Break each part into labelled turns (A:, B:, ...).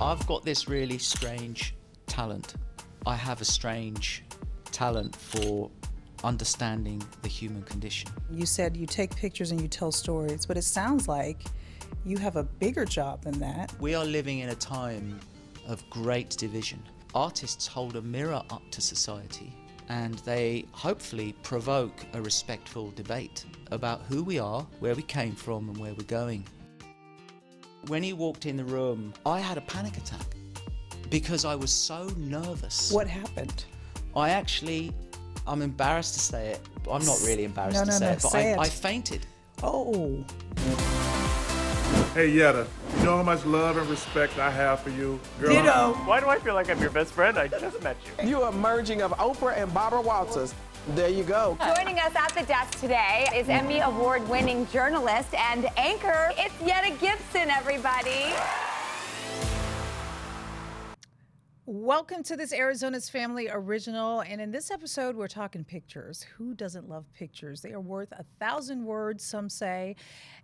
A: I've got this really strange talent. I have a strange talent for understanding the human condition.
B: You said you take pictures and you tell stories, but it sounds like you have a bigger job than that.
A: We are living in a time of great division. Artists hold a mirror up to society, and they hopefully provoke a respectful debate about who we are, where we came from, and where we're going. When he walked in the room, I had a panic attack because I was so nervous.
B: What happened?
A: I'm embarrassed to say it, but I'm not really embarrassed to say it, but I fainted.
B: Oh.
C: Hey Yetta, you know how much love and respect I have for you? Girl,
B: Ditto.
D: Why do I feel like I'm your best friend? I just met you.
E: You are merging of Oprah and Barbara Walters. There you go.
F: Joining us at the desk today is Emmy Award-winning journalist and anchor. It's Yetta Gibson, everybody.
B: Welcome to this Arizona's Family original, and in this episode we're talking pictures. Who doesn't love pictures? They are worth 1,000 words, some say.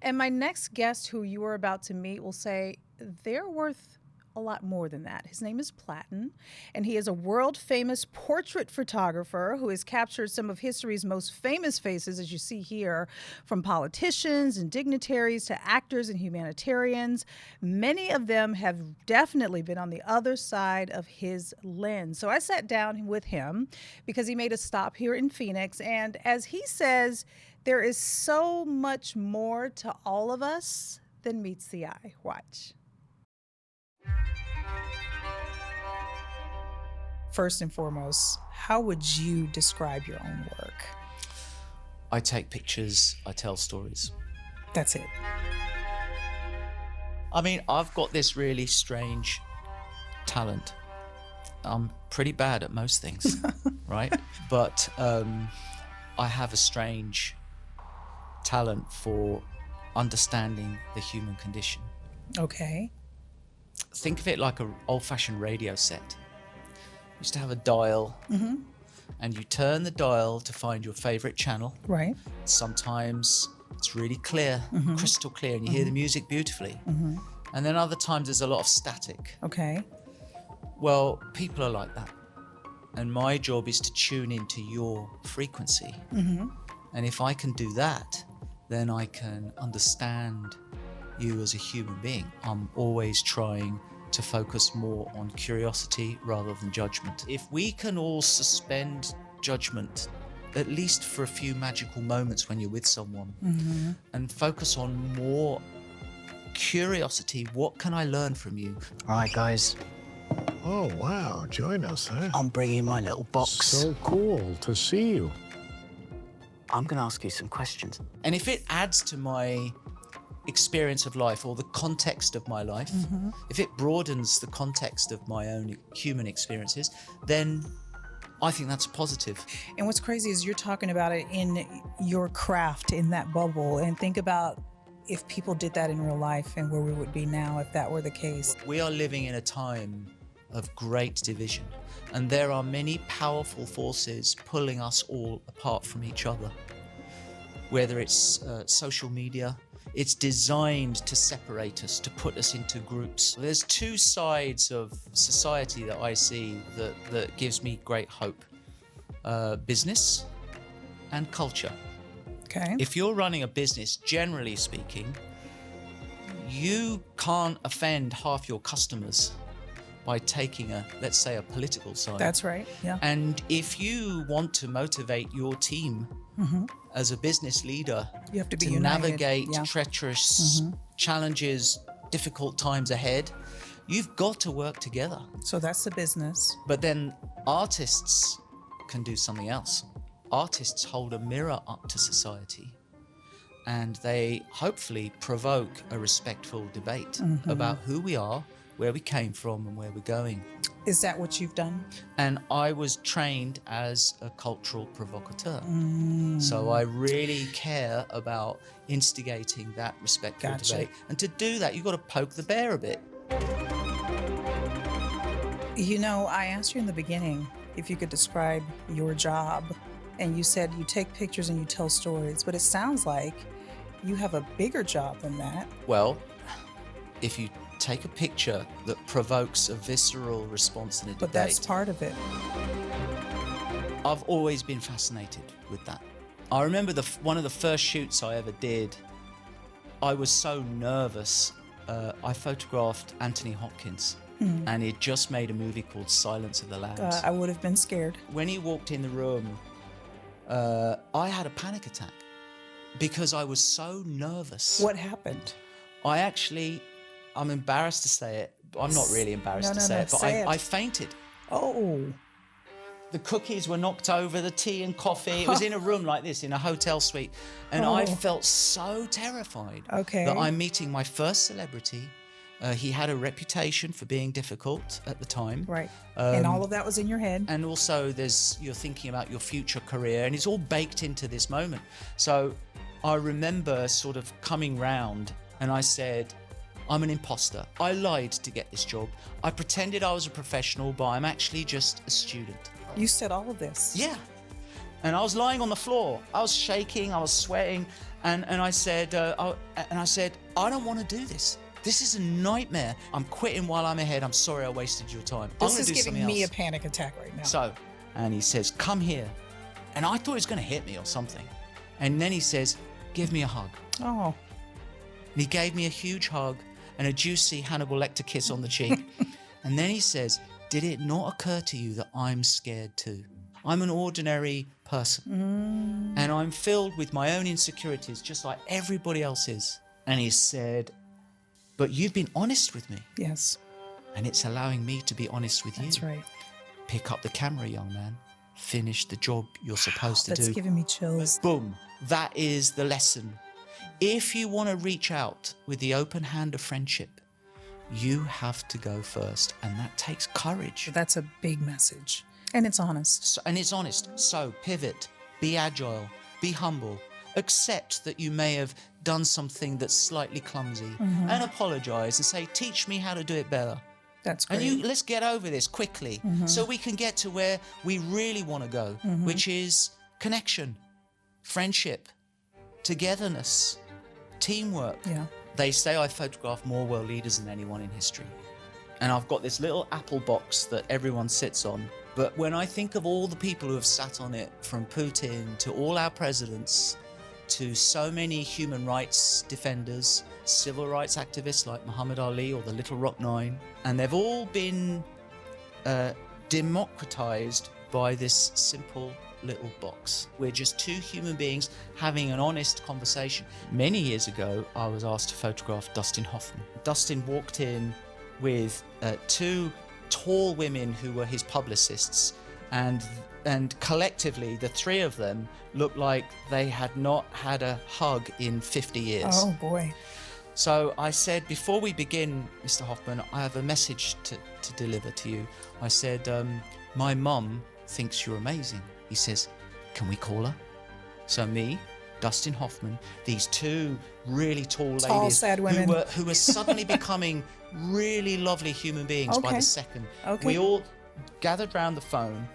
B: And my next guest, who you are about to meet, will say they're worth a lot more than that. His name is Platon, and he is a world-famous portrait photographer who has captured some of history's most famous faces, as you see here, from politicians and dignitaries to actors and humanitarians. Many of them have definitely been on the other side of his lens. So I sat down with him because he made a stop here in Phoenix, and as he says, there is so much more to all of us than meets the eye. Watch. First and foremost, how would you describe your own work?
A: I take pictures, I tell stories.
B: That's it.
A: I mean, I've got this really strange talent. I'm pretty bad at most things, right? But I have a strange talent for understanding the human condition.
B: Okay.
A: Think of it like an old-fashioned radio set. You used to have a dial, and you turn the dial to find your favorite channel.
B: Right.
A: Sometimes it's really clear, crystal clear, and you hear the music beautifully. And then other times there's a lot of static.
B: Okay.
A: Well, people are like that. And my job is to tune into your frequency. And if I can do that, then I can understand you as a human being. I'm always trying to focus more on curiosity rather than judgment. If we can all suspend judgment, at least for a few magical moments when you're with someone, and focus on more curiosity, what can I learn from you?
G: All right, guys.
H: Oh, wow. Join us, huh?
G: I'm bringing my little box.
H: So cool to see you.
G: I'm going to ask you some questions.
A: And if it adds to my experience of life or the context of my life, if it broadens the context of my own human experiences, then I think that's a positive.
B: And what's crazy is you're talking about it in your craft, in that bubble, and think about if people did that in real life and where we would be now if that were the case.
A: We are living in a time of great division, and there are many powerful forces pulling us all apart from each other. Whether it's social media, it's designed to separate us, to put us into groups. There's two sides of society that I see that gives me great hope. Business and culture.
B: Okay.
A: If you're running a business, generally speaking, you can't offend half your customers by taking let's say, a political side.
B: That's right, yeah.
A: And if you want to motivate your team as a business leader,
B: you have to be
A: to
B: united.
A: navigate treacherous challenges, difficult times ahead, you've got to work together.
B: So that's the business.
A: But then artists can do something else. Artists hold a mirror up to society, and they hopefully provoke a respectful debate about who we are, where we came from, and where we're going.
B: Is that what you've done?
A: And I was trained as a cultural provocateur. So I really care about instigating that respectful debate. And to do that, you've got to poke the bear a bit.
B: You know, I asked you in the beginning if you could describe your job, and you said you take pictures and you tell stories, but it sounds like you have a bigger job than that.
A: Well, if you take a picture that provokes a visceral response in a debate.
B: But that's part of it.
A: I've always been fascinated with that. I remember one of the first shoots I ever did, I was so nervous. I photographed Anthony Hopkins, and he'd just made a movie called Silence of the Lambs.
B: I would have been scared.
A: When he walked in the room, I had a panic attack because I was so nervous.
B: What happened?
A: I'm embarrassed to say it. I'm not really embarrassed to say it, but I fainted.
B: Oh.
A: The cookies were knocked over, the tea and coffee. It was in a room like this, in a hotel suite. And I felt so terrified that I'm meeting my first celebrity. He had a reputation for being difficult at the time.
B: Right. And all of that was in your head.
A: And also you're thinking about your future career, and it's all baked into this moment. So I remember sort of coming round and I said, I'm an imposter. I lied to get this job. I pretended I was a professional, but I'm actually just a student.
B: You said all of this?
A: Yeah. And I was lying on the floor. I was shaking, I was sweating, and I said, I don't want to do this. This is a nightmare. I'm quitting while I'm ahead. I'm sorry I wasted your time.
B: This is giving me a panic attack right now.
A: So, and he says, come here. And I thought he was going to hit me or something. And then he says, give me a hug.
B: Oh.
A: And he gave me a huge hug and a juicy Hannibal Lecter kiss on the cheek. And then he says, did it not occur to you that I'm scared too? I'm an ordinary person. And I'm filled with my own insecurities, just like everybody else is. And he said, but you've been honest with me.
B: Yes.
A: And it's allowing me to be honest with you.
B: That's right.
A: Pick up the camera, young man. Finish the job you're supposed to do.
B: That's giving me chills.
A: Boom. That is the lesson. If you want to reach out with the open hand of friendship, you have to go first, and that takes courage.
B: That's a big message, and it's honest.
A: So pivot, be agile, be humble, accept that you may have done something that's slightly clumsy, and apologize and say, teach me how to do it better.
B: That's great.
A: And let's get over this quickly so we can get to where we really want to go, which is connection, friendship, togetherness, teamwork.
B: Yeah.
A: They say I photograph more world leaders than anyone in history. And I've got this little apple box that everyone sits on. But when I think of all the people who have sat on it, from Putin to all our presidents, to so many human rights defenders, civil rights activists like Muhammad Ali or the Little Rock Nine, and they've all been democratized by this simple little box. We're just two human beings having an honest conversation. Many years ago, I was asked to photograph Dustin Hoffman. Dustin walked in with two tall women who were his publicists, and collectively, the three of them looked like they had not had a hug in 50 years.
B: Oh, boy.
A: So I said, before we begin, Mr. Hoffman, I have a message to deliver to you. I said, my mum thinks you're amazing. He says, can we call her? So me, Dustin Hoffman, these two really tall ladies
B: sad women.
A: who were suddenly becoming really lovely human beings by the second. We all gathered round the phone,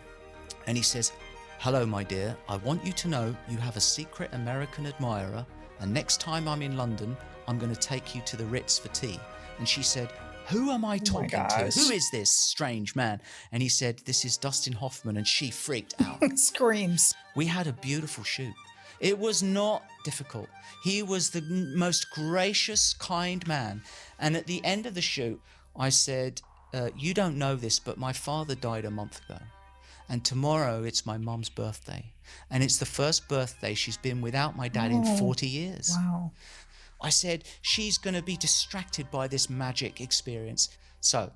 A: and he says, hello, my dear. I want you to know you have a secret American admirer, and next time I'm in London, I'm going to take you to the Ritz for tea. And she said, who am I talking to? Who is this strange man? And he said, this is Dustin Hoffman. And she freaked out.
B: Screams.
A: We had a beautiful shoot. It was not difficult. He was the most gracious, kind man. And at the end of the shoot, I said, you don't know this, but my father died a month ago. And tomorrow it's my mum's birthday. And it's the first birthday she's been without my dad in 40 years.
B: Wow.
A: I said, she's going to be distracted by this magic experience. So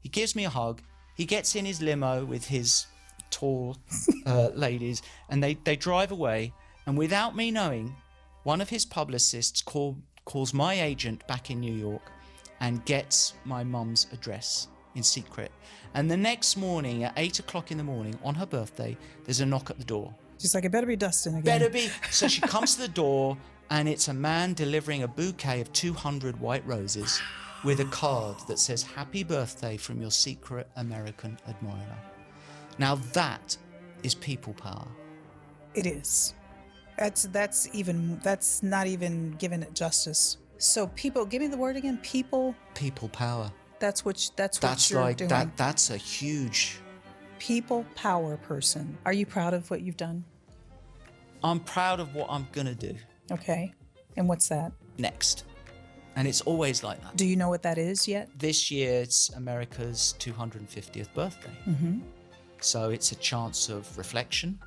A: he gives me a hug. He gets in his limo with his tall ladies, and they drive away. And without me knowing, one of his publicists calls my agent back in New York and gets my mum's address in secret. And the next morning at 8 o'clock in the morning on her birthday, there's a knock at the door.
B: She's like, it better be Dustin again.
A: Better be. So she comes to the door, and it's a man delivering a bouquet of 200 white roses with a card that says, happy birthday from your secret American admirer. Now that is people power.
B: It is. That's not even giving it justice. So people, give me the word again. People
A: power.
B: That's what
A: That's
B: you're
A: like
B: doing.
A: that's a huge.
B: People power person. Are you proud of what you've done?
A: I'm proud of what I'm gonna do
B: Okay. And what's that?
A: next, and it's always like that.
B: Do you know what that is yet?
A: This year it's America's 250th birthday, so it's a chance of reflection.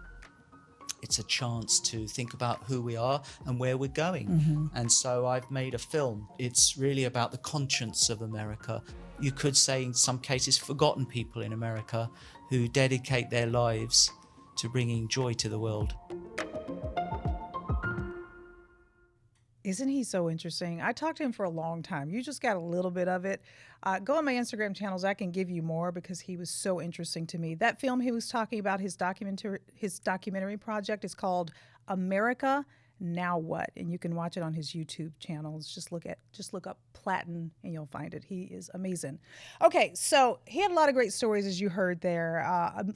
A: It's a chance to think about who we are and where we're going. And so I've made a film. It's really about the conscience of America. You could say in some cases forgotten people in America who dedicate their lives to bringing joy to the world.
B: Isn't he so interesting? I talked to him for a long time. You just got a little bit of it. Go on my Instagram channels. I can give you more because he was so interesting to me. That film he was talking about, his documentary project is called America Now What? And you can watch it on his YouTube channels. Just look up Platon and you'll find it. He is amazing. Okay, so he had a lot of great stories, as you heard there.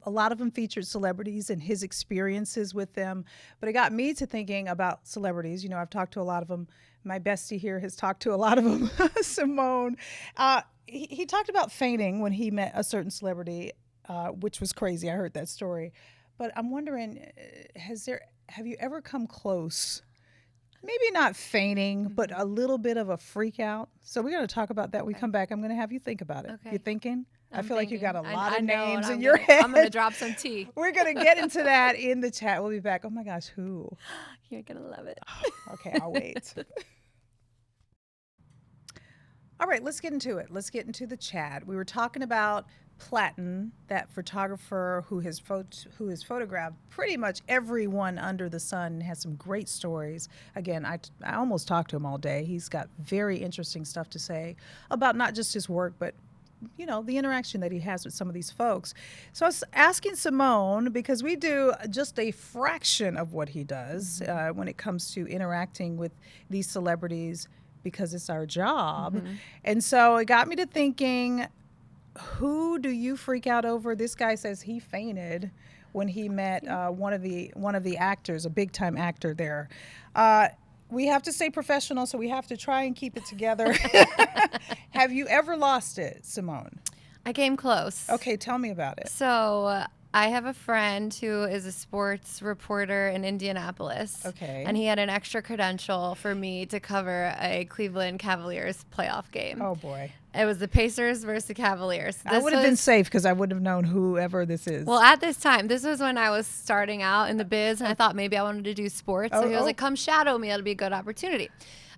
B: A lot of them featured celebrities and his experiences with them. But it got me to thinking about celebrities. You know, I've talked to a lot of them. My bestie here has talked to a lot of them, Simone. He talked about fainting when he met a certain celebrity, which was crazy. I heard that story. But I'm wondering, have you ever come close? Maybe not fainting, but a little bit of a freak out. So we're going to talk about that when we come back. I'm going to have you think about it.
I: Okay.
B: You thinking? I feel like you got a lot
I: I
B: of
I: know,
B: names
I: and
B: in your head.
I: I'm going to drop some tea.
B: We're going to get into that in the chat. We'll be back. Oh my gosh, who?
I: You're going to love it.
B: Okay, I'll wait. All right, let's get into it. Let's get into the chat. We were talking about Platon, that photographer who has photographed pretty much everyone under the sun, has some great stories. Again, I almost talked to him all day. He's got very interesting stuff to say about not just his work, but you know, the interaction that he has with some of these folks. So I was asking Simone, because we do just a fraction of what he does when it comes to interacting with these celebrities, because it's our job. And so it got me to thinking, who do you freak out over? This guy says he fainted when he met one of the actors, a big time actor there. We have to stay professional, so we have to try and keep it together. Have you ever lost it, Simone?
I: I came close.
B: Okay, tell me about it.
I: So I have a friend who is a sports reporter in Indianapolis.
B: Okay.
I: And he had an extra credential for me to cover a Cleveland Cavaliers playoff game.
B: Oh, boy.
I: It was the Pacers versus the Cavaliers.
B: I would have been safe because I would have known whoever this is.
I: Well, at this time, this was when I was starting out in the biz, and I thought maybe I wanted to do sports. So he was like, come shadow me. It'll be a good opportunity.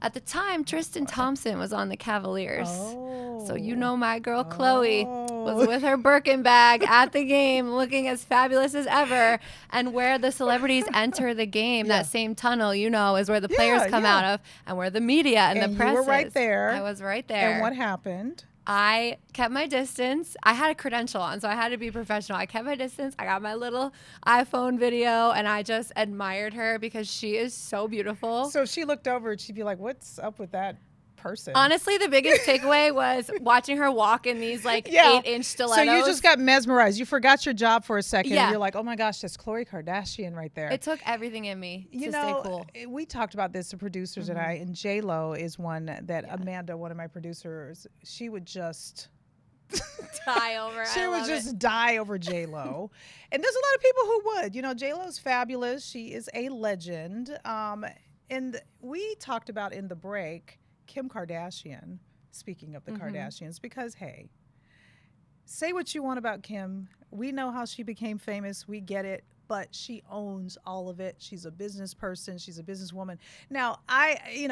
I: At the time, Tristan Thompson was on the Cavaliers. So you know my girl Chloe was with her Birkin bag at the game, looking as fabulous as ever. And where the celebrities enter the game, that same tunnel, you know, is where the players come out of, and where the media and the press
B: you were right
I: is.
B: there.
I: I was right there.
B: And what happened?
I: I kept my distance. I had a credential on, so I had to be professional. I kept my distance. I got my little iPhone video, and I just admired her because she is so beautiful.
B: So if she looked over and she'd be like, what's up with that person?
I: Honestly, the biggest takeaway was watching her walk in these like 8-inch stilettos.
B: So you just got mesmerized. You forgot your job for a second.
I: Yeah.
B: And you're like, oh my gosh, that's Khloe Kardashian right there.
I: It took everything in me to
B: stay
I: cool.
B: We talked about this, the producers and I, and J-Lo is one that Amanda, one of my producers, she would just
I: die over.
B: She would just die over J-Lo. And there's a lot of people who would. You know, J-Lo's fabulous. She is a legend. And we talked about in the break Kim Kardashian, speaking of the Kardashians, because, hey, say what you want about Kim. We know how she became famous. We get it. But she owns all of it. She's a business person. She's a businesswoman. Now,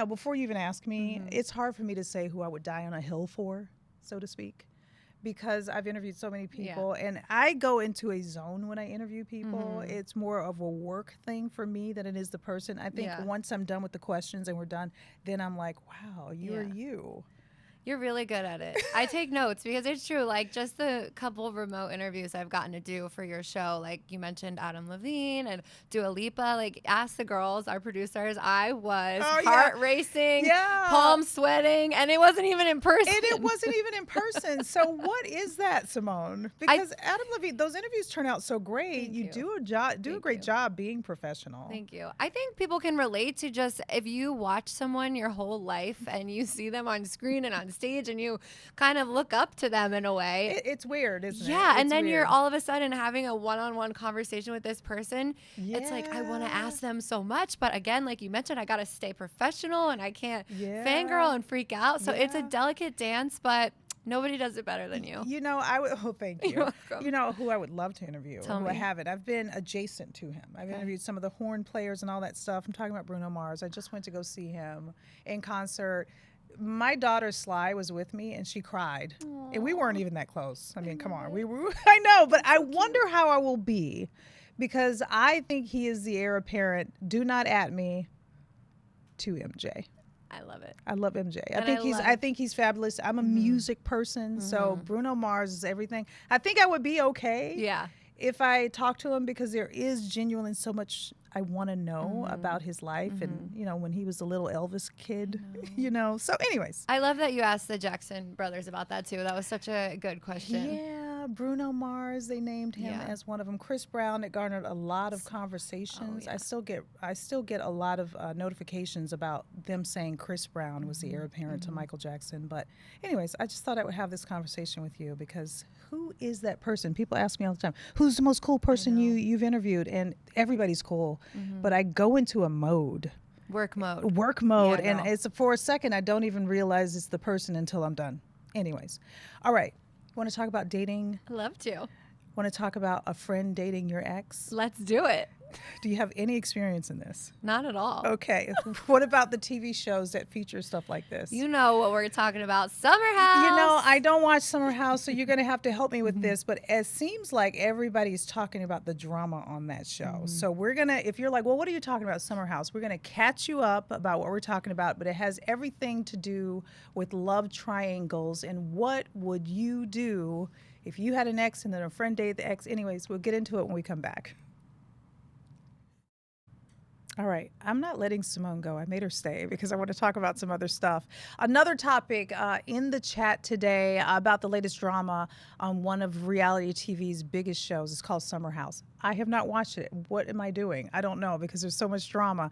B: before you even ask me, it's hard for me to say who I would die on a hill for, so to speak, because I've interviewed so many people and I go into a zone when I interview people. It's more of a work thing for me than it is the person. I think once I'm done with the questions and we're done, then I'm like, wow, you're you.
I: You're really good at it. I take notes because it's true. Like just the couple of remote interviews I've gotten to do for your show, like you mentioned Adam Levine and Dua Lipa, like ask the girls, our producers, I was heart racing, palm sweating, and it wasn't even in person.
B: And it wasn't even in person. So what is that, Simone? Because Adam Levine, those interviews turn out so great. You do a great job being professional.
I: Thank you. I think people can relate to just if you watch someone your whole life and you see them on screen and on stage and you kind of look up to them in a way.
B: It's weird, isn't it?
I: Yeah, and then you're all of a sudden having a one-on-one conversation with this person.
B: Yeah.
I: It's like I want to ask them so much, but again, like you mentioned, I got to stay professional and I can't fangirl and freak out. So it's a delicate dance, but nobody does it better than you.
B: You know, thank you.
I: You're welcome.
B: You know who I would love to interview,
I: Tell
B: who
I: me.
B: I haven't. I've been adjacent to him. I've interviewed some of the horn players and all that stuff. I'm talking about Bruno Mars. I just went to go see him in concert. My daughter Sly was with me and she cried. Aww. And we weren't even that close. I mean, come on. We were I know, but I wonder how I will be because I think he is the heir apparent, do not at me, to MJ.
I: I love it.
B: I love MJ.
I: And
B: I think he's fabulous. I'm a music person, so Bruno Mars is everything. I think I would be okay if I talk to him because there is genuinely so much I want to know about his life and, you know, when he was a little Elvis kid, you know. So anyways.
I: I love that you asked the Jackson brothers about that too. That was such a good question.
B: Yeah, Bruno Mars, they named him as one of them. Chris Brown, it garnered a lot of conversations. I still get a lot of notifications about them saying Chris Brown was the heir apparent to Michael Jackson. But anyways, I just thought I would have this conversation with you because who is that person? People ask me all the time, who's the most cool person you've interviewed? And everybody's cool. But I go into a mode.
I: Work mode.
B: Yeah, and it's for a second I don't even realize it's the person until I'm done. Anyways. All right. Want to talk about dating?
I: I love to.
B: Want to talk about a friend dating your ex?
I: Let's do it.
B: Do you have any experience in this?
I: Not at all.
B: Okay. What about the TV shows that feature stuff like this?
I: You know what we're talking about. Summer House.
B: You know, I don't watch Summer House, so you're going to have to help me with this. But it seems like everybody's talking about the drama on that show. So we're going to, if you're like, well, what are you talking about, Summer House? We're going to catch you up about what we're talking about. But it has everything to do with love triangles and what would you do if you had an ex and then a friend dated the ex. Anyways, we'll get into it when we come back. All right. I'm not letting Simone go. I made her stay because I want to talk about some other stuff. Another topic in the chat today about the latest drama on one of reality TV's biggest shows. It's called Summer House. I have not watched it. What am I doing? I don't know because there's so much drama.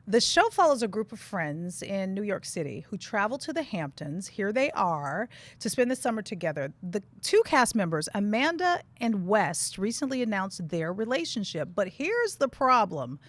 B: The show follows a group of friends in New York City who travel to the Hamptons. Here they are to spend the summer together. The two cast members, Amanda and West, recently announced their relationship. But here's the problem.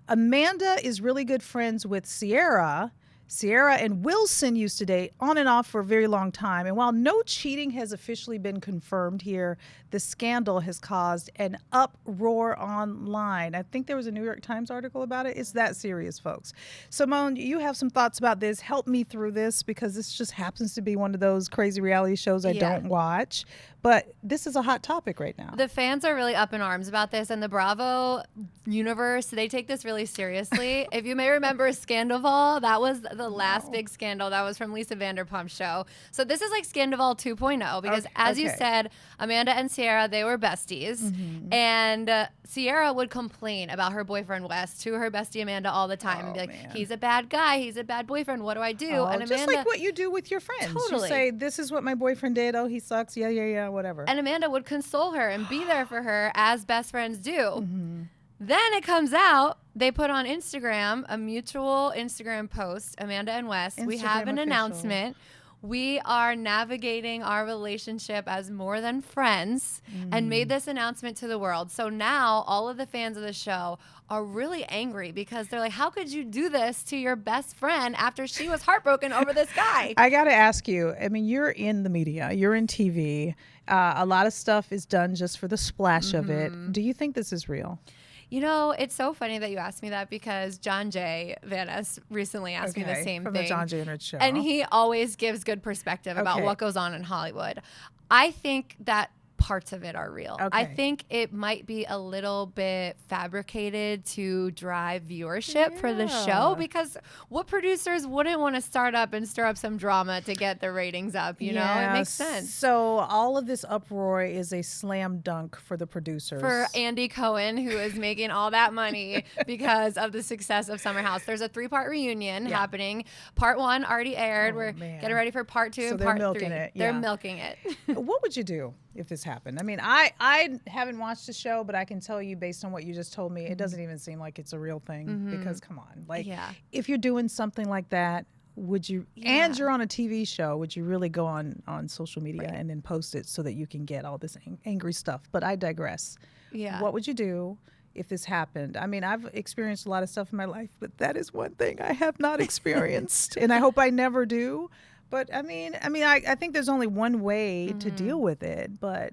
B: Amanda is really good friends with Sierra. Sierra and Wilson used to date on and off for a very long time. And while no cheating has officially been confirmed here, the scandal has caused an uproar online. I think there was a New York Times article about it. It's that serious, folks. Simone, you have some thoughts about this. Help me through this because this just happens to be one of those crazy reality shows I don't watch. But this is a hot topic right now.
I: The fans are really up in arms about this, and the Bravo universe, they take this really seriously. If you may remember Scandoval, that was the last big scandal. That was from Lisa Vanderpump's show. So this is like Scandoval 2.0 because as you said, Amanda and Sierra, they were besties. And Sierra would complain about her boyfriend Wes to her bestie Amanda all the time and be like, he's a bad guy, he's a bad boyfriend, what do I do? And Amanda,
B: just like what you do with your friends.
I: Totally.
B: You say, this is what my boyfriend did. Oh, he sucks. Yeah, whatever.
I: And Amanda would console her and be there for her as best friends do. Then it comes out, they put on Instagram, a mutual Instagram post, Amanda and Wes. We have an announcement. We are navigating our relationship as more than friends and made this announcement to the world. So now all of the fans of the show are really angry because they're like, how could you do this to your best friend after she was heartbroken over this guy?
B: I got to ask you, I mean, you're in the media, you're in TV. A lot of stuff is done just for the splash of it. Do you think this is real?
I: You know, it's so funny that you asked me that because John J. Van Ness recently asked me the same
B: from
I: thing.
B: The John J. and Rich show.
I: And he always gives good perspective about what goes on in Hollywood. I think that parts of it are real.
B: Okay.
I: I think it might be a little bit fabricated to drive viewership for the show, because what producers wouldn't want to start up and stir up some drama to get the ratings up, you know? It makes sense.
B: So all of this uproar is a slam dunk for the producers.
I: For Andy Cohen, who is making all that money because of the success of Summer House. There's a 3-part reunion happening. Part 1 already aired. We're getting ready for part 2 and part 3. They're milking it.
B: What would you do if this happened? I mean, I haven't watched the show, but I can tell you based on what you just told me, it doesn't even seem like it's a real thing, because come on. Like, if you're doing something like that, would you, and you're on a TV show, would you really go on social media and then post it so that you can get all this angry stuff? But I digress.
I: Yeah.
B: What would you do if this happened? I mean, I've experienced a lot of stuff in my life, but that is one thing I have not experienced, and I hope I never do. But I mean, I think there's only one way to deal with it. But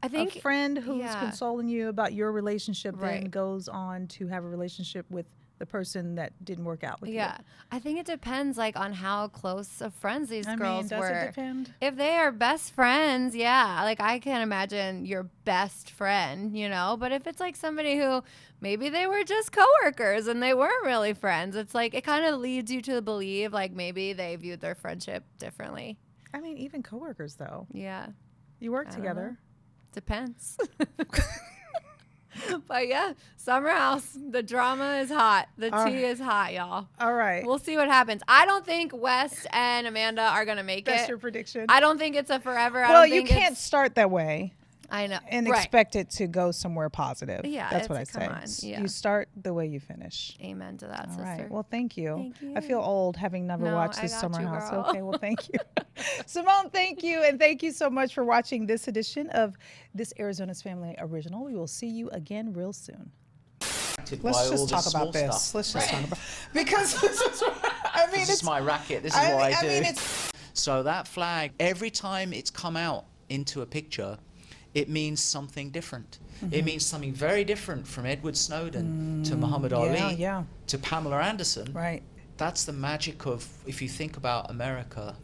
I: I think
B: a friend who's consoling you about your relationship then goes on to have a relationship with the person that didn't work out with you.
I: Yeah, I think it depends, like, on how close of friends these girls were.
B: Does it depend?
I: If they are best friends, like, I can't imagine your best friend, you know. But if it's like somebody who maybe they were just coworkers and they weren't really friends, it's like it kind of leads you to believe like maybe they viewed their friendship differently.
B: I mean, even coworkers though.
I: Yeah,
B: you work together.
I: Depends. But yeah, Summer House, the drama is hot. The tea is hot, y'all.
B: All right.
I: We'll see what happens. I don't think Wes and Amanda are going to make it.
B: That's your prediction?
I: I don't think it's a forever.
B: Well, you can't start that way.
I: I know.
B: And expect it to go somewhere positive.
I: Yeah.
B: That's what I say. You start the way you finish.
I: Amen to that, sister.
B: All right. Well, thank you.
I: Thank you.
B: I feel old having never watched this Summer
I: you,
B: House.
I: girl.
B: Okay, well, thank you. Simone, thank you. And thank you so much for watching this edition of this Arizona's Family Original. We will see you again real soon. Let's just talk about this. Let's just talk about because this is
A: my racket. This is what I do. So that flag, every time it's come out into a picture, it means something different. It means something very different from Edward Snowden to Muhammad Ali to Pamela Anderson.
B: Right.
A: That's the magic of, if you think about America